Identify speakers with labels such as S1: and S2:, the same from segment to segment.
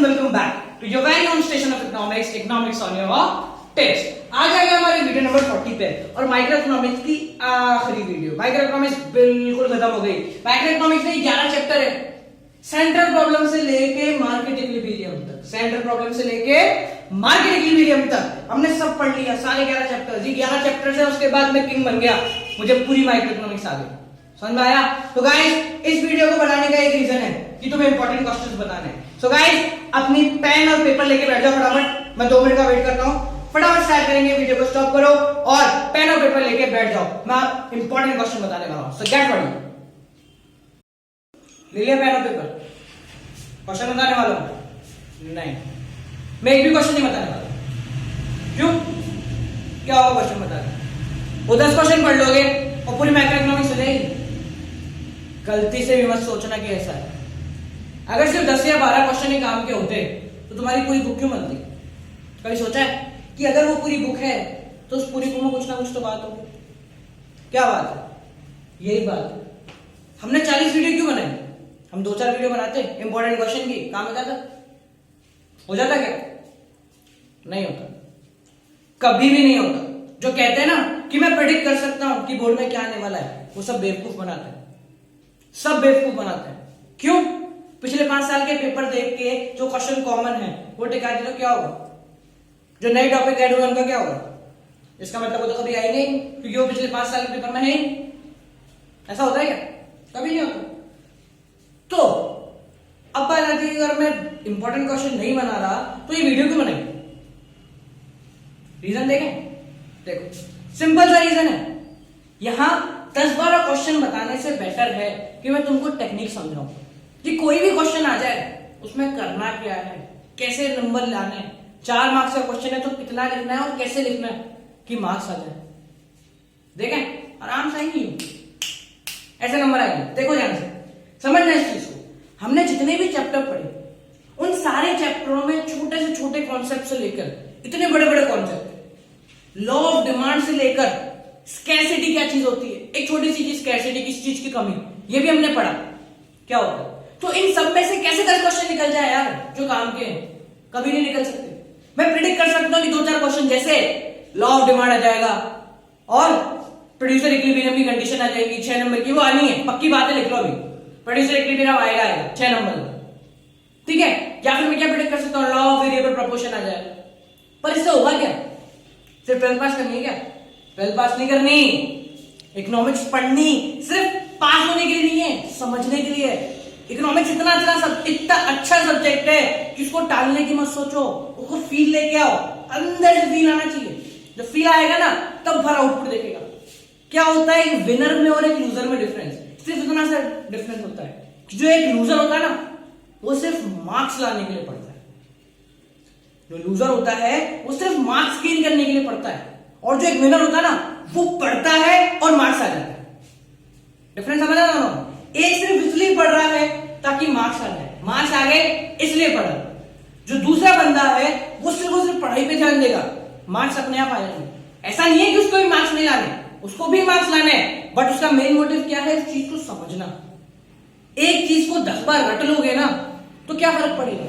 S1: welcome back to your very own station of economics on your test. आज आएगा हमारे video number 40 पे और माइक्रो इकोनॉमिक्स की आखिरी वीडियो। माइक्रो इकोनॉमिक्स बिल्कुल खत्म हो गई। माइक्रो इकोनॉमिक्स में 11 चैप्टर है, सेंट्रल प्रॉब्लम से लेके मार्केट इक्विलिब्रियम तक। सेंट्रल प्रॉब्लम से लेके मार्केट इक्विलिब्रियम तक हमने सब पढ़ लिया, सारे 11 चैप्टर। जी 11 चैप्टर से उसके बाद मैं किंग बन गया, मुझे पूरी माइक्रो इकोनॉमिक्स आ गई। समझ में आया? तो गाइस इस वीडियो को बनाने का एक रीजन है कि तुम्हें इंपॉर्टेंट क्वेश्चंस बताने हैं। सो गाइस अपनी पेन और पेपर लेके बैठ जाओ फटाफट, मैं 2 मिनट का वेट करता हूं। फटाफट स्टार्ट करेंगे, वीडियो को स्टॉप करो और पेन और पेपर लेके बैठ जाओ। मैं इंपॉर्टेंट क्वेश्चन बताने वाला हूं, सो गेट रेडी। ले लिया पेन और पेपर? क्वेश्चन बताने वाला हूं? नहीं, मैं एक भी क्वेश्चन नहीं बताने वाला। क्यों? क्या होगा क्वेश्चन बताने? वो 10 क्वेश्चन पढ़ लोगे और पूरी माइक्रो इकोनॉमिक्स हो जाएगी। गलती से भी मत सोचना कि ऐसा है। अगर सिर्फ 10 या 12 क्वेश्चन ही काम के होते तो तुम्हारी पूरी बुक क्यों बनती? कभी सोचा है कि अगर वो पूरी बुक है तो उस पूरी बुक में कुछ ना कुछ तो बात होगी? क्या बात है? यही बात है। हमने 40 वीडियो क्यों बनाई? हम 2-4 वीडियो बनाते इंपॉर्टेंट क्वेश्चन की, काम हो जाता? हो जाता क्या? नहीं होता, कभी भी नहीं होता। जो कहते हैं ना कि मैं प्रेडिक्ट कर सकता हूं कि बोर्ड में क्या आने वाला है, वो सब बेवकूफ बनाते हैं, सब बेवकूफ बनाते हैं। क्यों? पिछले 5 साल के पेपर देख के जो क्वेश्चन कॉमन है वो टिका दे तो क्या होगा? जो नए टॉपिक ऐड हुए उनका क्या होगा? इसका मतलब वो तो कभी आई नहीं, क्योंकि वो पिछले 5 साल के पेपर में है ही। ऐसा होता है क्या? कभी नहीं होता। तो अब बात आती है, अगर मैं इंपॉर्टेंट क्वेश्चन नहीं बना रहा तो ये वीडियो क्यों बनाई? रीजन देखें, देखो सिंपल सा रीजन है। यहां 10-12 क्वेश्चन बताने से बेटर है कि मैं तुमको टेक्निक समझाऊं कि कोई भी क्वेश्चन आ जाए उसमें करना क्या है, कैसे नंबर लाने हैं। 4 मार्क्स का क्वेश्चन है तो कितना लिखना है और कैसे लिखना है कि मार्क्स आ जाए। देखें आराम से आएंगे, ऐसे नंबर आएंगे। देखो ध्यान से समझना इस चीज को। हमने जितने भी चैप्टर पढ़े उन सारे चैप्टरों में छोटे से छोटे कॉन्सेप्ट से लेकर इतने बड़े बड़े कॉन्सेप्ट, लॉ ऑफ डिमांड से लेकर स्कैरसिटी क्या चीज होती है, एक छोटी सी चीज स्कैरसिटी, किस चीज की कमी, ये भी हमने पढ़ा क्या होता है। तो इन सब में से कैसे 10 क्वेश्चन निकल जाए यार जो काम के हैं? कभी नहीं निकल सकते। मैं प्रिडिक्ट कर सकता हूं कि 2-4 क्वेश्चन जैसे लॉ ऑफ डिमांड आ जाएगा और प्रोड्यूसर इक्विलिब्रियम की कंडीशन आ जाएगी 6 नंबर की, वो आनी है, पक्की बात है, लिख लो अभी। प्रोड्यूसर इक्विलिब्रियम आएगा 6 नंबर, ठीक है। या फिर मैं क्या प्रिडिक्ट कर सकता हूं? लॉ ऑफ वेरिएबल प्रोपोर्शन आ जाएगा। पर इससे होगा क्या? सिर्फ 12th पास करनी है क्या? 12th पास नहीं करनी। इकोनॉमिक्स पढ़नी सिर्फ पास होने के लिए नहीं है, समझने के लिए। इकोनॉमिक्स इतना अच्छा सब्जेक्ट है कि उसको टालने की मत सोचो, उसको फील लेके आओ, अंदर से फील आना चाहिए। जब फील आएगा ना तब भर आउटपुट देखेगा। क्या होता है एक विनर में और एक लूजर में डिफरेंस? सिर्फ इतना सा डिफरेंस होता है कि जो एक लूजर होता है ना वो सिर्फ मार्क्स लाने के लिए पढ़ता है, जो लूजर होता है वो सिर्फ मार्क्स गेन करने के लिए पढ़ता है, और जो एक विनर होता है ना वो पढ़ता है और मार्क्स आ जाता है। डिफरेंस समझ रहा हूं? एक सिर्फ इसलिए पढ़ रहा है ताकि मार्क्स आ जाए, मार्क्स आ गए इसलिए पढ़ रहा। जो दूसरा बंदा है वो सिर्फ पढ़ाई पे ध्यान देगा, मार्क्स अपने आप आ जाएंगे। ऐसा नहीं है कि उसको भी मार्क्स नहीं लाने, उसको भी मार्क्स लाने हैं, बट उसका मेन मोटिव क्या है? इस चीज को समझना। एक चीज को 10 बार रट लोगे ना तो क्या फर्क पड़ेगा?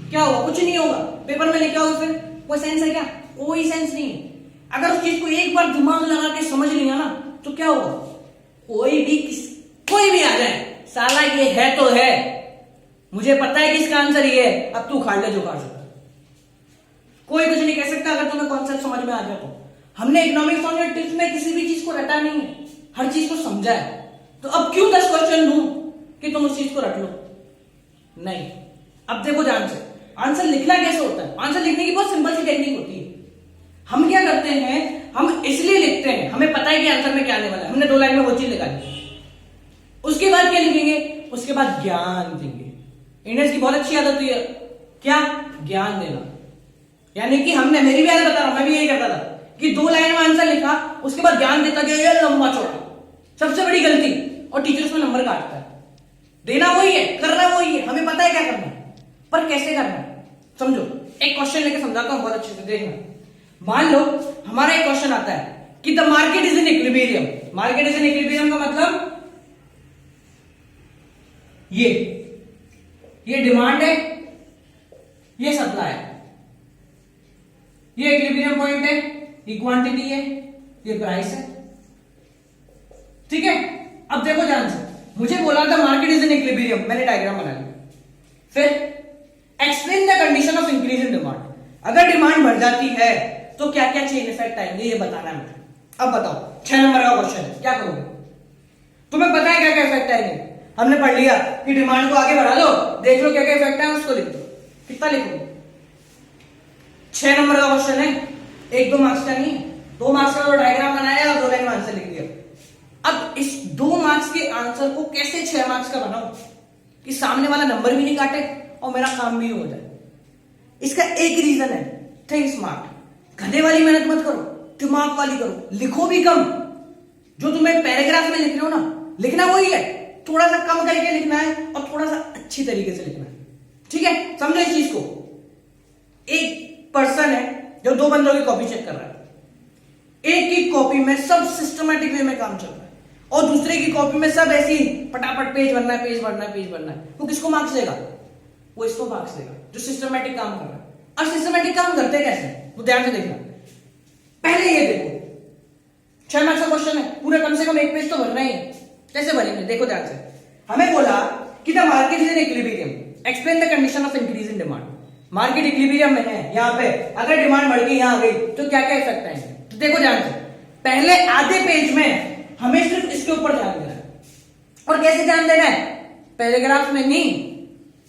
S1: क्या होगा? कुछ नहीं होगा। पेपर में लेके आओ, फिर कोई सेंस है क्या? कोई सेंस नहीं है। अगर उस चीज को एक बार दिमाग लगा के समझ लिया ना तो क्या होगा? कोई भी आ जाए, साला ये है तो है, मुझे पता है कि इसका आंसर ये है, अब तू उखाड़ ले जो उखाड़ सकता। कोई कुछ नहीं कह सकता अगर तुम्हें कॉन्सेप्ट समझ में आ जाए तो। हमने इकोनॉमिक्स ऑन योर टिप्स में किसी भी चीज को रटा नहीं है, हर चीज को समझा है। तो अब क्यों 10 क्वेश्चन दूं कि तुम उस चीज को रट लो? नहीं। अब देखो ध्यान से, आंसर लिखना कैसे होता है? आंसर लिखने की बहुत सिंपल सी टेक्निक होती है। हम क्या करते हैं, हम इसलिए लिखते हैं, हमें पता है कि आंसर में क्या आने वाला है, हमने 2 लाइन में वो चीज लिखा दी। उसके बाद क्या लिखेंगे? उसके बाद ज्ञान देंगे। इंडियंस की बहुत अच्छी आदत है क्या? ज्ञान देना। यानी कि हमने, मेरी भी आदत बता रहा हूं, मैं भी यही करता था कि 2 लाइन में आंसर लिखा, उसके बाद ज्ञान देता गया, ये लंबा चौड़ा। सबसे बड़ी गलती, और टीचर उसमें नंबर काटता है। देना वही है, करना वही है, हमें पता है क्या करना है, पर कैसे करना है समझो। एक क्वेश्चन लेके समझाता हूं बहुत अच्छे से, देखना। मान लो हमारा एक क्वेश्चन आता है कि the market is in equilibrium. Market is in equilibrium का मतलब ये डिमांड है ये सप्लाई है, ये इक्विलिब्रियम पॉइंट है, ये क्वांटिटी है, ये प्राइस है। ठीक है, अब देखो ध्यान से, मुझे बोला था मार्केट इज इन इक्विलिब्रियम, मैंने डायग्राम बना लिया। फिर explain the condition of increase in demand, अगर डिमांड बढ़ जाती है तो क्या क्या चेन इफेक्ट आएंगे ये बताना है मुझे। अब बताओ 6 नंबर का क्वेश्चन है, क्या करोगे? तुम्हें पता है क्या क्या इफेक्ट आएंगे, हमने पढ़ लिया कि डिमांड को आगे बढ़ा लो, देख लो क्या क्या इफेक्ट है, उसको लिख दो। कितना लिखोगे? 6 नंबर का क्वेश्चन है, 1-2 मार्क्स का नहीं है, 2 मार्क्स का डायग्राम बनाया और 2 लाइन में आंसर लिख दिया। अब इस 2 मार्क्स के आंसर को कैसे 6 मार्क्स का बनाऊं कि सामने वाला नंबर भी नहीं काटे और मेरा काम भी हो जाए? इसका एक रीजन है, थिंक स्मार्ट। गधे वाली मेहनत मत करो, दिमाग वाली करो, लिखो भी कम। जो तुम्हें पैराग्राफ में लिख रहे हो ना, लिखना वही है, थोड़ा सा कम करके लिखना है और थोड़ा सा अच्छी तरीके से लिखना है। ठीक है, समझो इस चीज को। एक पर्सन है जो 2 बंदों की कॉपी चेक कर रहा है, एक की कॉपी में सब सिस्टमैटिक वे में काम चल रहा है और दूसरे की कॉपी में सब ऐसी फटाफट पेज भरना है, पेज भरना है, पेज भरना है। वो किसको मार्क्स देगा? वो इसको मार्क्स देगा जो सिस्टमैटिक काम कर रहा है। अब सिस्टमैटिक काम करते कैसे, वो ध्यान से देखना। पहले ये देखो, 6 मार्क्स का क्वेश्चन है, पूरा कम से कम 1 पेज तो भरना ही है। कैसे भरेंगे? देखो ध्यान से। हमें बोला कि the market is in equilibrium, explain the condition of increase in demand. Market equilibrium में है, यहाँ पे अगर डिमांड बढ़ गई, यहाँ आ गई, तो क्या क्या इफेक्ट आएंगे? तो देखो ध्यान से, पहले आधे पेज में हमें सिर्फ इसके ऊपर ध्यान देना है। और कैसे ध्यान देना है? पैराग्राफ में नहीं,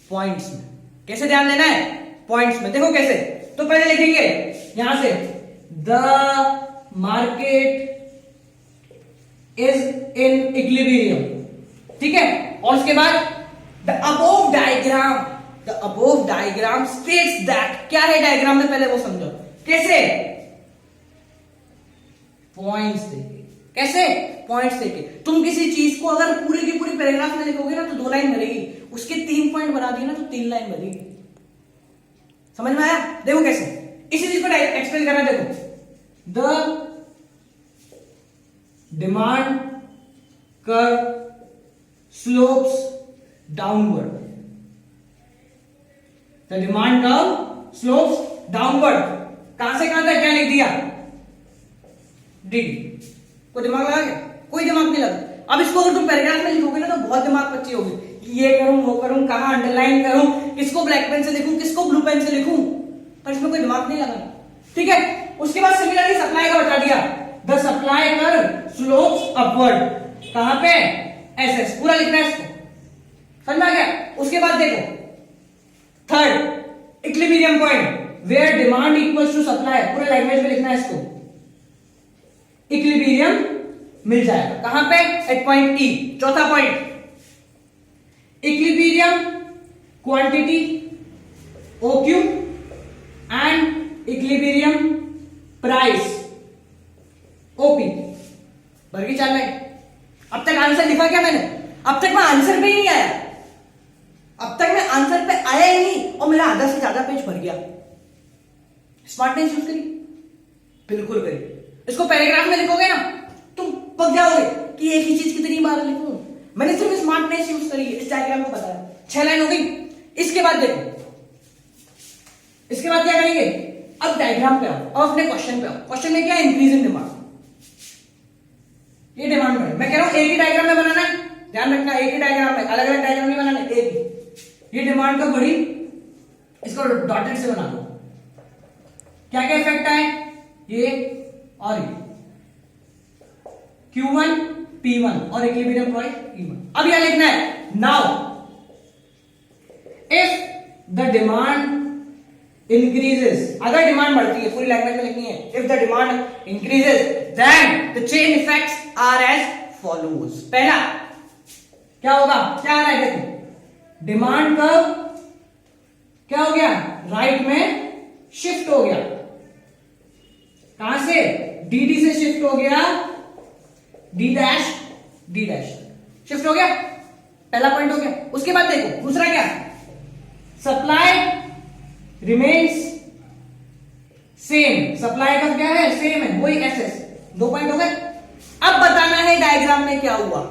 S1: पॉइंट्स में। कैसे ध्यान देना है? पॉइंट्स में। देखो कैसे, तो पहले लिखेंगे यहां से the market is in equilibrium, ठीक है। और उसके बाद the above diagram states that, क्या है डायग्राम में, पहले वो समझो। कैसे? पॉइंट्स देके। कैसे? पॉइंट्स देके। तुम किसी चीज को अगर पूरी की पूरी पैराग्राफ में लिखोगे ना तो 2 लाइन भरेगी, उसके 3 पॉइंट बना दिए ना तो 3 लाइन भरेगी। समझ में आया? देखो कैसे, इसी चीज को एक्सप्लेन करना। देखो, the demand curve slopes downward, the demand curve slopes downward. कहां से कहां तक क्या लिख दिया? डीडी। कोई दिमाग लगा क्या? कोई दिमाग नहीं लगा। अब इसको अगर तुम पैराग्राफ में लिखोगे ना तो बहुत दिमाग पच्ची होगी कि ये करूं, वो करूं, कहां अंडरलाइन करूं, किसको ब्लैक पेन से लिखूं, किसको ब्लू पेन से लिखूं, पर इसमें कोई दिमाग नहीं लगा। ठीक है, उसके बाद सिमिलरली सप्लाई का बता दिया, the supply curve slopes upward. कहां पे? एसएस, पूरा लिखना है इसको। समझ में आ गया? उसके बाद देखो, third equilibrium point where demand equals to supply, पूरे लैंग्वेज में लिखना है इसको। इक्विलिब्रियम मिल जाएगा कहां पे? At point E. चौथा point, equilibrium quantity OQ and equilibrium price OP. भर की चाल में अब तक आंसर लिखा क्या मैंने? अब तक मैं आंसर पे ही नहीं आया, अब तक मैं आंसर पे आया ही नहीं और मेरा आधा से ज्यादा पेज भर गया। स्मार्टनेस यूज करी? बिल्कुल करी। इसको पैराग्राफ में लिखोगे ना तुम पक जाओगे कि एक ही चीज कितनी बार लिखूं। मैंने सिर्फ स्मार्टनेस यूज करी, इस डायग्राम को बताया। 6 लाइन हो गई। इसके बाद देखो, इसके बाद क्या करेंगे? अब डायग्राम पे आओ, अब अपने क्वेश्चन पे आओ। क्वेश्चन में क्या है? Increase in demand. ये डिमांड में मैं कह रहा हूं एक ही डायग्राम में बनाना है, ध्यान रखना, एक ही डायग्राम में, अलग अलग डायग्राम नहीं बनाना, एक ही। ये डिमांड कब बढ़ी, इसको डॉटेड से बना दो। क्या क्या इफेक्ट आए? ये और ये Q1 P1 और इक्विलिब्रियम पॉइंट E1। अब यह लिखना है, now if the demand increases, अगर डिमांड बढ़ती है, पूरी लैंग्वेज में लिखनी है, if the demand increases then the chain effects are as follows. पहला क्या होगा? क्या आ रहा है? देखो, डिमांड कर्व क्या हो गया? राइट में शिफ्ट हो गया। कहां से? डी से शिफ्ट हो गया, डी डैश शिफ्ट हो गया। पहला पॉइंट हो गया। उसके बाद देखो दूसरा क्या? Supply remains same. सप्लाई का क्या है? सेम है, वही एसएस। 2 पॉइंट हो गए। अब बताना है डायग्राम में क्या हुआ।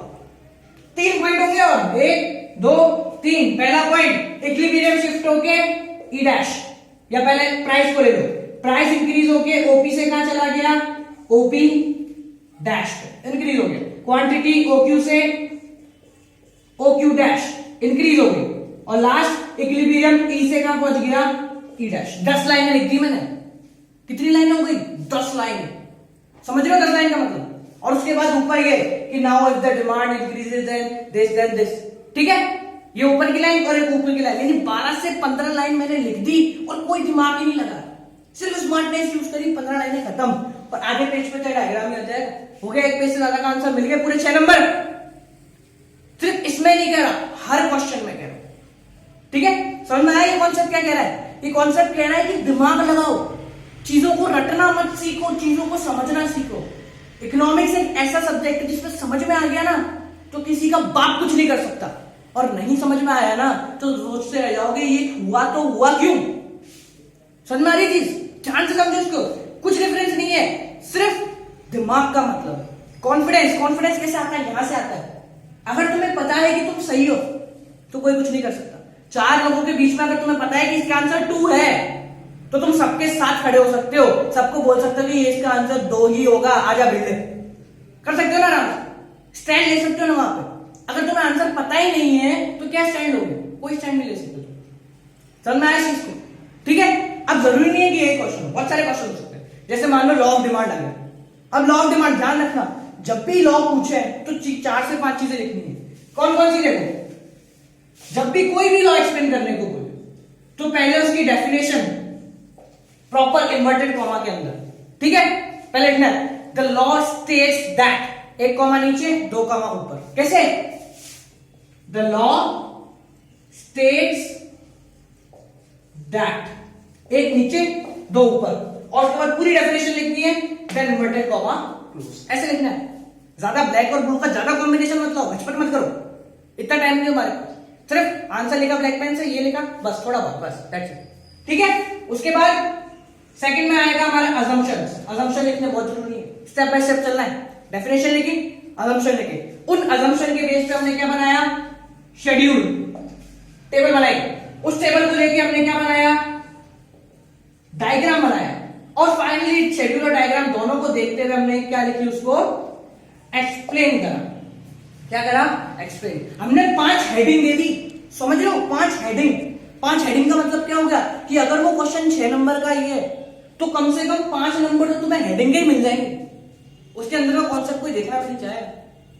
S1: 3 पॉइंट हो गया, और 1 2 3। पहला पॉइंट इक्विलिब्रियम शिफ्ट होके ई डैश, या पहले प्राइस को ले लो, प्राइस इंक्रीज होके ओपी से कहां चला गया, ओपी डैश पे इंक्रीज हो गया, क्वांटिटी ओक्यू से ओक्यू डैश इंक्रीज हो गई, और लास्ट इक्विलिब्रियम ई से कहां पहुंच गया, ई डैश। 10 लाइनें लिख दी मैंने। कितनी लाइन हो गई, 10 लाइन। समझ रहे हो 10 लाइन का मतलब? और उसके बाद ऊपर ये कि now if the demand increases then this, ठीक है, ये ऊपर की लाइन और एक ऊपर की लाइन, यानी 12 से 15 लाइन मैंने लिख दी और कोई दिमाग ही नहीं लगा, सिर्फ स्मार्टनेस यूज करी, 15 लाइनें खत्म। और आगे पेज पे तो डायग्राम ही आ जाएगा, हो गया, एक पेज से ज्यादा का आंसर मिल गया, पूरे 6 नंबर। सिर्फ इसमें नहीं कह रहा, हर क्वेश्चन में कह रहा हूं, ठीक है? समझ में आया ये कॉन्सेप्ट क्या कह रहा है? ये कॉन्सेप्ट कह रहा है कि दिमाग लगाओ, चीजों को रटना मत सीखो, चीजों को समझना सीखो। इकोनॉमिक्स एक ऐसा सब्जेक्ट है जिसमें समझ में आ गया ना तो किसी का बाप कुछ नहीं कर सकता, और नहीं समझ में आया ना तो सोचते रह जाओगे ये हुआ तो हुआ क्यों। समझ में आ रही चीज? ध्यान से समझो इसको, कुछ डिफरेंस नहीं है, सिर्फ दिमाग का मतलब। कॉन्फिडेंस कैसे आता है? यहां से आता है। अगर तुम्हें पता है कि तुम सही हो तो कोई कुछ नहीं कर सकता। 4 लोगों के बीच में अगर तुम्हें पता है कि इसका आंसर 2 है तो तुम सबके साथ खड़े हो सकते हो, सबको बोल सकते हो कि ये इसका आंसर 2 ही होगा, आजा भिड़ ले, कर सकते हो ना आराम से, स्टैंड ले सकते हो ना वहां पे। अगर तुम्हें आंसर पता ही नहीं है तो क्या स्टैंड लोगे? कोई स्टैंड नहीं ले सकते तुम। समझ में आया चीज को? ठीक है, अब जरूरी नहीं है कि यही क्वेश्चन हो, बहुत सारे क्वेश्चन हो सकते हैं। जैसे मान लो लॉ ऑफ डिमांड आ गया। अब लॉ ऑफ डिमांड ध्यान रखना, जब भी लॉ पूछे तो 4 से 5 चीजें लिखनी है। कौन कौन सी देखो? जब भी कोई भी लॉ एक्सप्लेन करने को बोले तो पहले उसकी डेफिनेशन प्रॉपर इन्वर्टेड कॉमा के अंदर, ठीक है, पहले लिखना है the law states that, 1 comma नीचे 2 कॉमा ऊपर। कैसे? द लॉ स्टेट्स दैट, 1 नीचे 2 ऊपर, और उसके बाद पूरी डेफिनेशन लिखनी है, देन इन्वर्टेड कॉमा क्लोज। ऐसे लिखना है। ज्यादा ब्लैक और ब्लू का ज्यादा कॉम्बिनेशन मत लाओ, झटपट मत करो, इतना टाइम नहीं हमारे पास। सिर्फ आंसर लिखा ब्लैक पेन से, ये लिखा, बस थोड़ा बहुत, बस दैट्स इट, ठीक है। उसके बाद सेकंड में आएगा हमारा अजम्पशंस। अजम्पशन लिखने बहुत जरूरी है, स्टेप बाय स्टेप चलना है। डेफिनेशन लिखी, अजम्पशन लिखे, उन अजम्पशन के बेस पे हमने क्या बनाया, शेड्यूल, टेबल बनाई। उस टेबल को लेके हमने क्या बनाया, डायग्राम बनाया, और फाइनली शेड्यूल और डायग्राम दोनों को देखते हुए हमने क्या लिखी, उसको एक्सप्लेन करा। क्या करा? एक्सप्लेन। हमने 5 हेडिंग दे दी, समझ रहे हो? 5 हेडिंग। 5 हेडिंग का मतलब क्या होगा कि अगर वो क्वेश्चन 6 नंबर का ही है तो कम से कम 5 नंबर तो तुम्हें हेडिंग के ही मिल जाएंगे। उसके अंदर का कॉन्सेप्ट कोई देखना भी नहीं चाहेगा।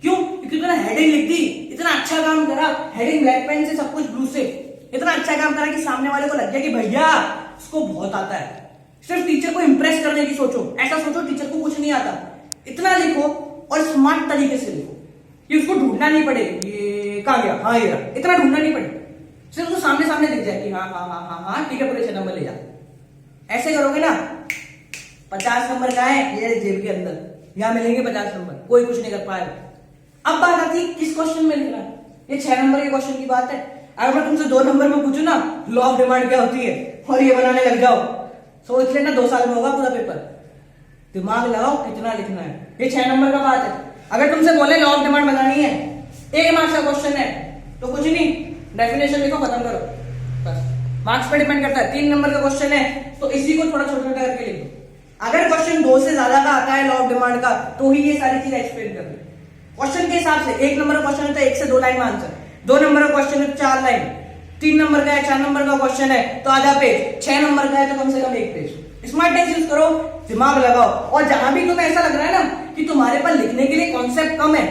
S1: क्यों? क्योंकि तुमने हेडिंग लिख दी, इतना अच्छा काम करा, हेडिंग ब्लैक पेन से, सब कुछ ब्लू से, इतना अच्छा काम करा कि सामने वाले को लग गया कि भैया इसको बहुत आता है। सिर्फ टीचर को इंप्रेस करने की सोचो, ऐसा सोचो टीचर को कुछ नहीं आता, इतना लिखो और स्मार्ट तरीके से लिखो कि उसको ढूंढना नहीं पड़े, ये कहां गया, हाँ ये रहा, इतना ढूंढना नहीं पड़े, सिर्फ तो सामने सामने दिख जाए कि हाँ हाँ हाँ हाँ हाँ ठीक है, पूरे 6 नंबर ले जा। ऐसे करोगे ना, 50 नंबर का है ये जेब के अंदर, यहां मिलेंगे 50 नंबर, कोई कुछ नहीं कर पाएगा। अब बात आती है किस क्वेश्चन में लिखना है, ये 6 नंबर के क्वेश्चन की बात है। अगर मैं तुमसे 2 नंबर में पूछूं ना लॉ ऑफ डिमांड क्या होती है और ये बनाने लग जाओ, सोच लेना 2 साल में होगा पूरा पेपर। दिमाग लगाओ कितना लिखना है, ये 6 नंबर का बात है। अगर तुमसे बोले लॉ ऑफ डिमांड बनानी है, 1 मार्क्स का क्वेश्चन है तो कुछ नहीं, डेफिनेशन लिखो, खत्म करो, बस। मार्क्स पे डिपेंड करता है। 3 नंबर का क्वेश्चन है तो इसी को थोड़ा छोटा छोटा करके लिख दो। अगर क्वेश्चन 2 से ज्यादा का आता है लॉ ऑफ डिमांड का तो ही ये सारी चीजें एक्सप्लेन कर दो क्वेश्चन के हिसाब से। 1 नंबर का क्वेश्चन है तो 1 से 2 लाइन में आंसर, 2 नंबर का क्वेश्चन है तो 4 लाइन, 3 नंबर का है, 4 नंबर का क्वेश्चन है तो आधा पेज, 6 नंबर का है तो कम से कम 1 पेज। स्मार्टनेस यूज करो, दिमाग लगाओ, और जहां भी तुम्हें ऐसा लग रहा है ना कि तुम्हारे पास लिखने के लिए कॉन्सेप्ट कम है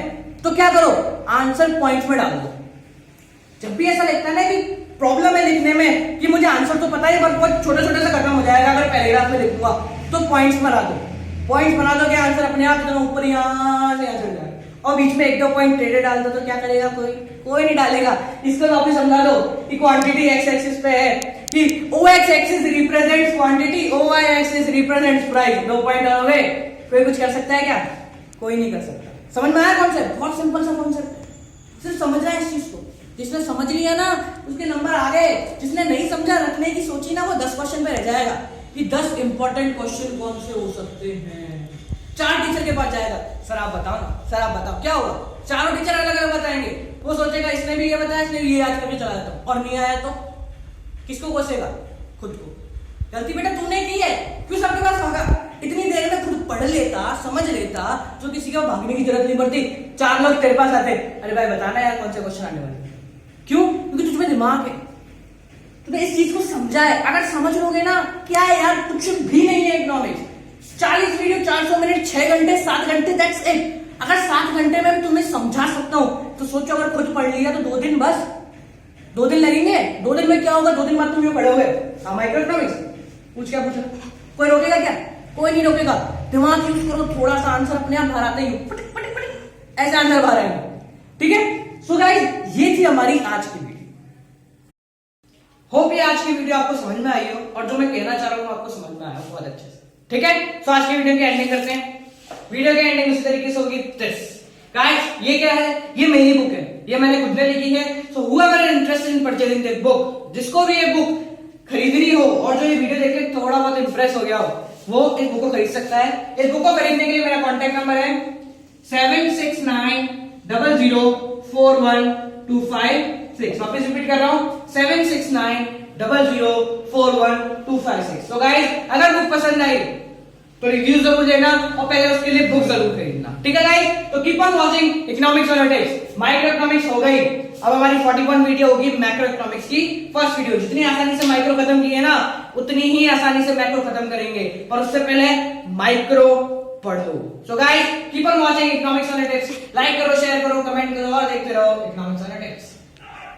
S1: तो क्या करो, आंसर पॉइंट्स में डाल दो। जब भी ऐसा लगता है ना कि प्रॉब्लम है लिखने में कि मुझे आंसर तो पता है पर बहुत छोटे छोटे से खत्म हो जाएगा अगर पैराग्राफ में लिखूंगा, तो पॉइंट्स बना दो। पॉइंट्स बना दो कि आंसर अपने आप इतना ऊपर यहां से यहां चल जाए, और बीच में 1-2 पॉइंट टेढ़े डाल दो तो क्या करेगा, कोई नहीं डालेगा। इसको तो ऑफिस समझा दो कि क्वांटिटी एक्स एक्सिस पे है कि O X axis represents quantity, O Y axis represents price, 2 point हो गए। कोई कुछ कर सकता है क्या? कोई नहीं कर सकता। समझ में आया कॉन्सेप्ट? बहुत सिंपल सा कॉन्सेप्ट, सिर्फ समझना है इस चीज को। जिसने समझ लिया ना उसके नंबर आ गए, जिसने नहीं समझा रखने की सोची ना वो 10 क्वेश्चन पे रह जाएगा कि 10 इंपॉर्टेंट क्वेश्चन कौन से हो सकते हैं। 4 टीचर के पास जाएगा, सर आप बताओ ना, सर आप बताओ क्या होगा। 4 टीचर अलग अलग बताएंगे, वो सोचेगा इसने भी ये बताया, इसने भी ये याद करके चला जाता हूं, और नहीं आया तो किसको कोसेगा? खुद को। गलती बेटा तूने की है, क्यों सबके पास भागा? इतनी देर में खुद पढ़ लेता, समझ लेता, तो किसी को भागने की जरूरत नहीं पड़ती। 4 लोग तेरे पास आते, अरे भाई बताना यार कौन से क्वेश्चन आने वाले। क्यों? क्योंकि तुझमें दिमाग है, तूने इस चीज को समझा है। अगर समझ लोगे ना, क्या है यार, कुछ भी नहीं है इकोनॉमिक्स। 40 वीडियो, 400 मिनट, 6 घंटे, 7 घंटे, दैट्स इट। अगर 7 घंटे में तुम्हें समझा सकता हूं, तो सोचो अगर खुद पढ़ लिया तो 2 दिन, बस 2 दिन लगेंगे। 2 दिन में क्या होगा? 2 दिन बाद तुम जो पढ़ोगे माइक्रो इकोनॉमिक्स, पूछ क्या पूछा? कोई रोकेगा क्या? कोई नहीं रोकेगा। दिमाग यूज करो, थोड़ा सा आंसर अपने आप बाहर आते ही पटिक पटिक पटिक ऐसे आंसर बाहर आएंगे। ठीक है, सो गाइस ये थी हमारी आज की वीडियो। होप ये आज की वीडियो आपको समझ में आई हो, और जो मैं कहना चाह रहा हूं आपको समझ में आया हो बहुत अच्छे से। ठीक है, तो आज की वीडियो की एंडिंग करते हैं। वीडियो की एंडिंग इस तरीके से होगी दिस। गाइस ये क्या है? ये मेरी बुक है, ये मैंने खुद ने लिखी है। सो whoever is interested in purchasing this book, जिसको भी ये बुक खरीदनी हो और जो ये वीडियो देख के थोड़ा बहुत इंप्रेस हो गया हो, वो इस बुक को खरीद सकता है। इस बुक को खरीदने के लिए मेरा कॉन्टेक्ट नंबर है 7690041256। वापस रिपीट कर रहा हूं, 7690041256। तो गाइस अगर बुक पसंद आई तो रिव्यू जरूर देना, और पहले उसके लिए बुक जरूर खरीदना। ठीक है गाइस, तो कीप ऑन वॉचिंग इकोनॉमिक्स और टिप्स। माइक्रो इकोनॉमिक्स हो गई, अब हमारी 41 वीडियो होगी मैक्रो इकोनॉमिक्स की फर्स्ट वीडियो। जितनी आसानी से माइक्रो खत्म की है ना, उतनी ही आसानी से मैक्रो खत्म करेंगे, पर उससे पहले माइक्रो पढ़ो। So guys keep on watching economics और टिप्स। लाइक करो, शेयर करो, कमेंट करो और देखते रहो इकोनॉमिक्स और टिप्स।